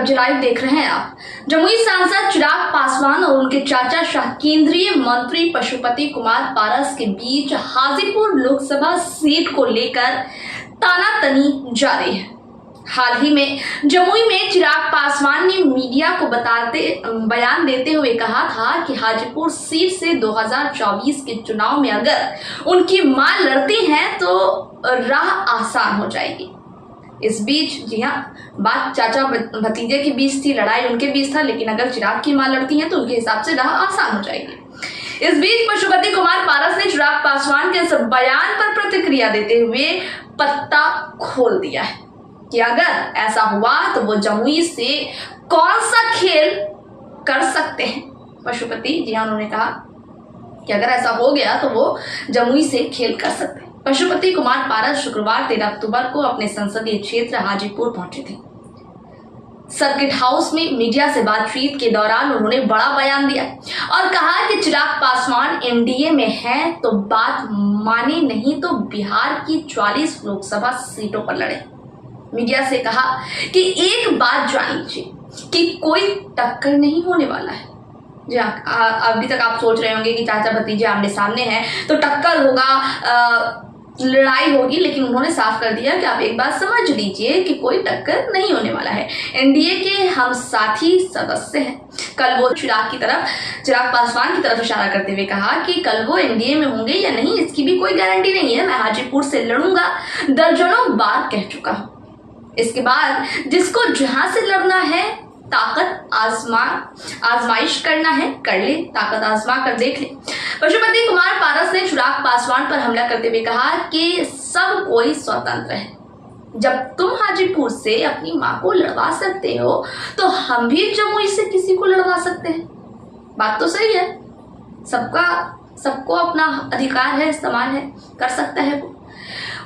कब्जे लाइव देख रहे हैं आप। जमुई सांसद चिराग पासवान और उनके चाचा शाह केंद्रीय मंत्री पशुपति कुमार पारस के बीच हाजीपुर लोकसभा सीट को लेकर तानातनी जारी है। हाल ही में जमुई में चिराग पासवान ने मीडिया को बयान देते हुए कहा था कि हाजीपुर सीट से 2024 के चुनाव में अगर उनकी मां लड़ती हैं तो राह आसान हो जाएगी। इस बीच जी हाँ, बात चाचा भतीजे के बीच थी, लड़ाई उनके बीच था, लेकिन अगर चिराग की मां लड़ती हैं तो उनके हिसाब से राह आसान हो जाएगी। इस बीच पशुपति कुमार पारस ने चिराग पासवान के इस बयान पर प्रतिक्रिया देते हुए पत्ता खोल दिया है कि अगर ऐसा हुआ तो वो जमुई से कौन सा खेल कर सकते हैं। पशुपति जी हाँ, उन्होंने कहा कि अगर ऐसा हो गया तो वो जमुई से खेल कर सकते हैं। पशुपति कुमार पारस शुक्रवार 13 अक्टूबर को अपने संसदीय क्षेत्र हाजीपुर पहुंचे थे। सर्किट हाउस में मीडिया से बातचीत के दौरान उन्होंने बड़ा बयान दिया और कहा कि चिराग पासवान एनडीए में हैं तो बात माने, नहीं तो बिहार की 44 लोकसभा सीटों पर लड़े। मीडिया से कहा कि एक बात जान लीजिए कि कोई टक्कर नहीं होने वाला है। जी हाँ, अभी तक आप सोच रहे होंगे कि चाचा भतीजे आमने सामने हैं तो टक्कर होगा, लड़ाई होगी, लेकिन उन्होंने साफ कर दिया कि आप एक बात समझ लीजिए कि कोई टक्कर नहीं होने वाला है। एनडीए के हम साथी सदस्य हैं। कल वो चिराग पासवान की तरफ इशारा करते हुए कहा कि कल वो एनडीए में होंगे या नहीं इसकी भी कोई गारंटी नहीं है। मैं हाजीपुर से लड़ूंगा, दर्जनों बार कह चुका हूं। इसके बाद जिसको जहां से लड़ना है, ताकत आजमाइश करना है, कर ले, ताकत आजमा कर देख ले। पशुपति कुमार पारस ने चिराग पासवान पर हमला करते हुए कहा कि सब कोई स्वतंत्र है। जब तुम हाजीपुर से अपनी मां को लड़वा सकते हो तो हम भी जमुई से किसी को लड़वा सकते हैं। बात तो सही है, सबको अपना अधिकार है, समान है, कर सकता है वो।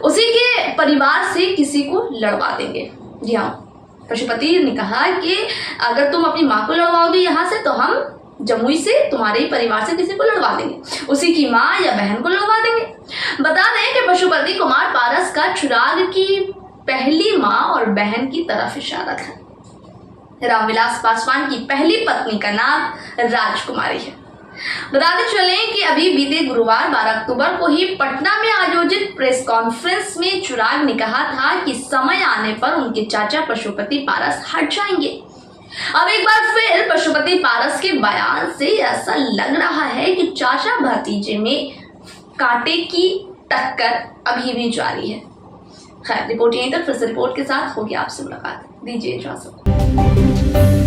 उसी के परिवार से किसी को लड़वा देंगे। जी हाँ, पशुपति ने कहा कि अगर तुम अपनी मां को लड़वाओगे यहाँ से तो हम जमुई से तुम्हारे ही परिवार से किसी को लड़वा देंगे, उसी की मां या बहन को लड़वा देंगे। बता दें कि पशुपति कुमार पारस का चिराग की पहली मां और बहन की तरफ इशारा था। रामविलास पासवान की पहली पत्नी का नाम राजकुमारी है। बताते चलें कि अभी बीते गुरुवार 12 अक्टूबर को ही पटना में आयोजित प्रेस कॉन्फ्रेंस में चिराग ने कहा था कि समय आने पर उनके चाचा पशुपति पारस हट जाएंगे। अब एक बार फिर पशुपति पारस के बयान से ऐसा लग रहा है कि चाचा भतीजे में कांटे की टक्कर अभी भी जारी है। खैर, रिपोर्ट यहीं तक, फिर से रिपोर्ट के साथ होगी आपसे मुलाकात। दीजिए इजाजत।